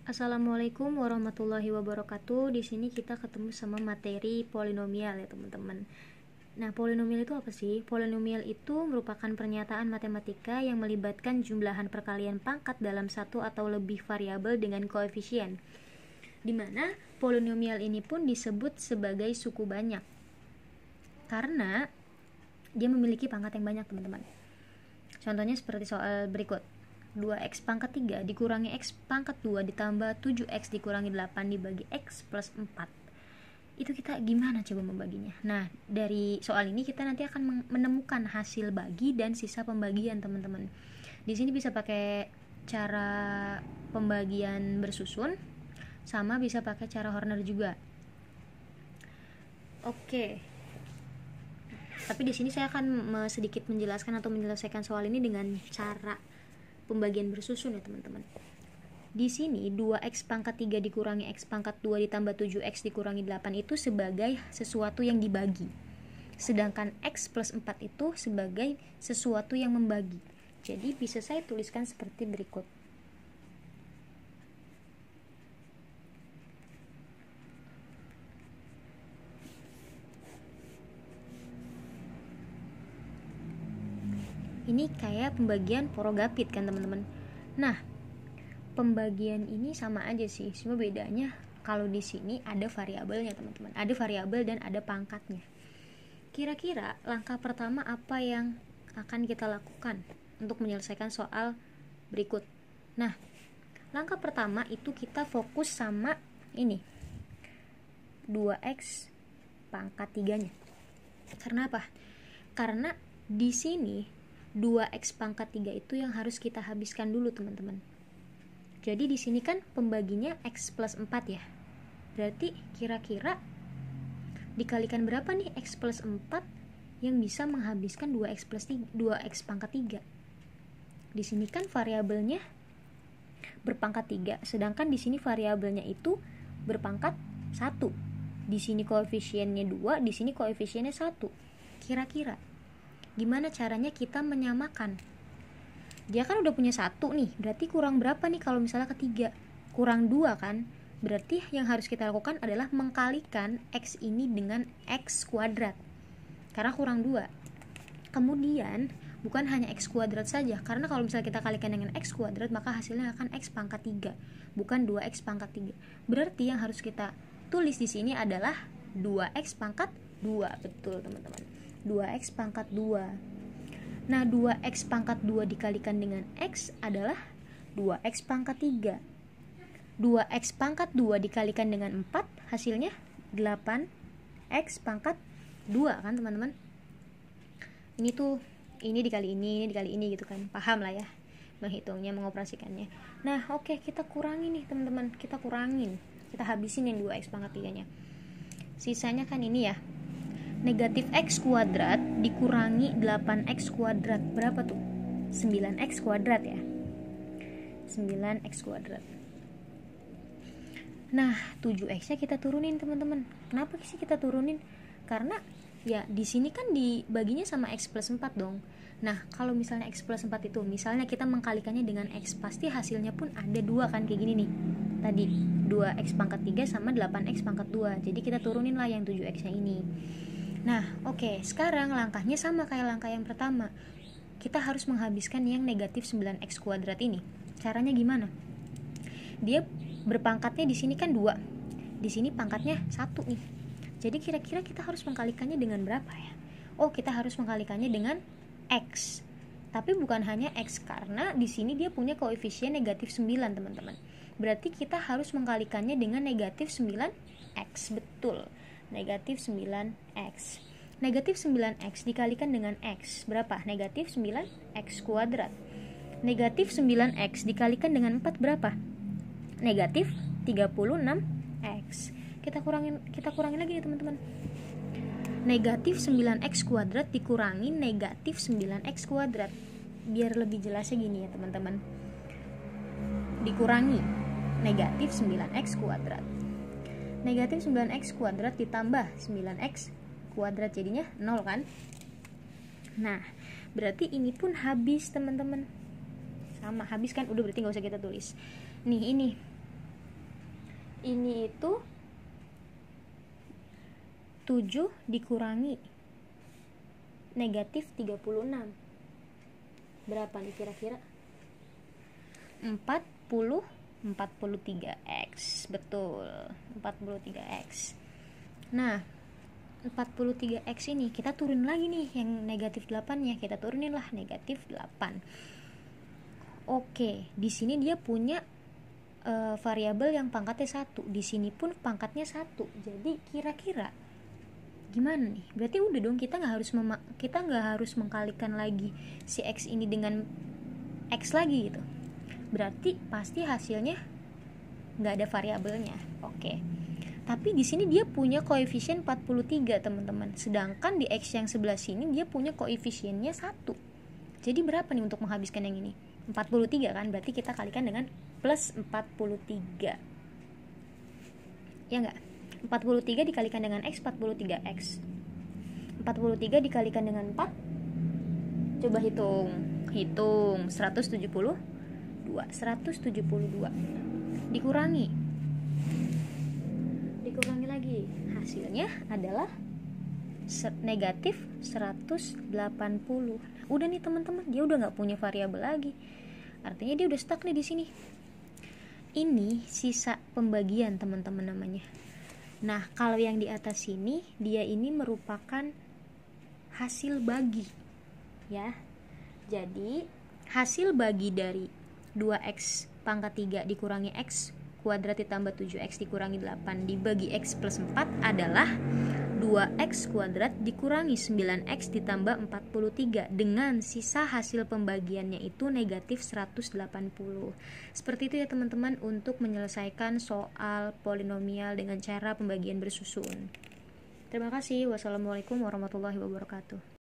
Assalamualaikum warahmatullahi wabarakatuh. Di sini kita ketemu sama materi polinomial ya teman-teman. Nah, polinomial itu apa sih? Polinomial itu merupakan pernyataan matematika yang melibatkan jumlahan perkalian pangkat dalam satu atau lebih variabel dengan koefisien. Dimana polinomial ini pun disebut sebagai suku banyak. Karena dia memiliki pangkat yang banyak, teman-teman. Contohnya seperti soal berikut. 2x pangkat 3 dikurangi x pangkat 2 ditambah 7x dikurangi 8 dibagi x plus 4. Itu kita gimana coba membaginya? Nah, dari soal ini kita nanti akan menemukan hasil bagi dan sisa pembagian, teman-teman. Di sini bisa pakai cara pembagian bersusun, sama bisa pakai cara Horner juga. Oke. Tapi di sini saya akan sedikit menjelaskan atau menyelesaikan soal ini dengan cara pembagian bersusun ya teman-teman. Di sini 2x pangkat 3 dikurangi x pangkat 2 ditambah 7x dikurangi 8 itu sebagai sesuatu yang dibagi. Sedangkan x plus 4 itu sebagai sesuatu yang membagi. Jadi bisa saya tuliskan seperti berikut. Ini kayak pembagian porogapit kan teman-teman. Nah, pembagian ini sama aja sih, cuma bedanya kalau di sini ada variabelnya teman-teman. Ada variabel dan ada pangkatnya. Kira-kira langkah pertama apa yang akan kita lakukan untuk menyelesaikan soal berikut? Nah, langkah pertama itu kita fokus sama ini 2x pangkat 3-nya. Karena apa? Karena di sini 2x pangkat 3 itu yang harus kita habiskan dulu teman-teman. Jadi di sini kan pembaginya x plus 4 ya. Berarti kira-kira dikalikan berapa nih x plus 4 yang bisa menghabiskan 2x plus 3, 2x pangkat 3. Di sini kan variabelnya berpangkat 3, sedangkan di sini variabelnya itu berpangkat 1. Di sini koefisiennya 2, di sini koefisiennya 1. Kira-kira gimana caranya kita menyamakan? Dia kan udah punya 1 nih, berarti kurang berapa nih kalau misalnya ketiga? Kurang 2 kan? Berarti yang harus kita lakukan adalah mengkalikan x ini dengan x kuadrat, karena kurang 2. Kemudian bukan hanya x kuadrat saja, karena kalau misalnya kita kalikan dengan x kuadrat maka hasilnya akan x pangkat 3, bukan 2x pangkat 3. Berarti yang harus kita tulis di sini adalah 2x pangkat 2. Betul teman-teman, 2x pangkat 2. Nah, 2x pangkat 2 dikalikan dengan x adalah 2x pangkat 3. 2x pangkat 2 dikalikan dengan 4 hasilnya 8x pangkat 2 kan teman-teman. Ini tuh ini dikali ini dikali ini gitu kan. Paham lah ya menghitungnya, mengoperasikannya. Nah, oke, kita kurangin nih teman-teman. Kita kurangin. Kita habisin yang 2x pangkat 3-nya. Sisanya kan ini ya. Negatif x kuadrat dikurangi 8x kuadrat. Berapa tuh? 9x kuadrat ya. 9x kuadrat. Nah, 7x nya kita turunin teman-teman. Kenapa sih kita turunin? Karena ya di sini kan dibaginya sama x plus 4 dong. Nah, kalau misalnya x plus 4 itu misalnya kita mengkalikannya dengan x, pasti hasilnya pun ada 2 kan, kayak gini nih. Tadi 2x pangkat 3 sama 8x pangkat 2. Jadi kita turunin lah yang 7x nya ini. Nah, oke, sekarang langkahnya sama kayak langkah yang pertama. Kita harus menghabiskan yang negatif 9x kuadrat ini. Caranya gimana? Dia berpangkatnya di sini kan 2. Di sini pangkatnya 1 nih. Jadi kira-kira kita harus mengkalikannya dengan berapa ya? Oh, kita harus mengkalikannya dengan x. Tapi bukan hanya x, karena di sini dia punya koefisien negatif 9, teman-teman. Berarti kita harus mengkalikannya dengan negatif 9x. Betul. Negatif 9x. Negatif 9x dikalikan dengan x. Berapa? Negatif 9x kuadrat. Negatif 9x dikalikan dengan 4 berapa? Negatif 36x. Kita kurangin lagi nih teman-teman. Negatif 9x kuadrat dikurangi negatif 9x kuadrat. Biar lebih jelasnya gini ya teman-teman. Dikurangi negatif 9x kuadrat. Negatif 9x kuadrat ditambah 9x kuadrat jadinya 0 kan. Nah, berarti ini pun habis teman-teman. Sama, habis kan, udah berarti gak usah kita tulis. Nih ini Ini itu 7 dikurangi negatif 36. Berapa nih kira-kira? 43x. Betul, 43x. Nah, 43x ini kita turun lagi nih yang negatif 8-nya, kita turunin lah negatif 8. Oke, di sini dia punya variabel yang pangkatnya 1. Di sini pun pangkatnya 1. Jadi kira-kira gimana nih? Berarti udah dong, kita nggak harus mengkalikan lagi si x ini dengan x lagi gitu. Berarti pasti hasilnya nggak ada variabelnya. Oke. Tapi di sini dia punya koefisien 43, teman-teman. Sedangkan di x yang sebelah sini dia punya koefisiennya 1. Jadi berapa nih untuk menghabiskan yang ini? 43 kan? Berarti kita kalikan dengan plus 43. Ya enggak? 43 dikalikan dengan x, 43x. 43 dikalikan dengan 4. Coba hitung. 172. Dikurangi lagi, hasilnya adalah negatif 180. Udah nih teman-teman, dia udah nggak punya variabel lagi, artinya dia udah stuck nih di sini. Ini sisa pembagian teman-teman namanya. Nah, kalau yang di atas sini dia ini merupakan hasil bagi ya. Jadi hasil bagi dari 2x pangkat 3 dikurangi x kuadrat ditambah 7x dikurangi 8 dibagi x plus 4 adalah 2x kuadrat dikurangi 9x ditambah 43 dengan sisa hasil pembagiannya itu negatif 180. Seperti itu ya teman-teman untuk menyelesaikan soal polinomial dengan cara pembagian bersusun. Terima kasih. Wassalamualaikum warahmatullahi wabarakatuh.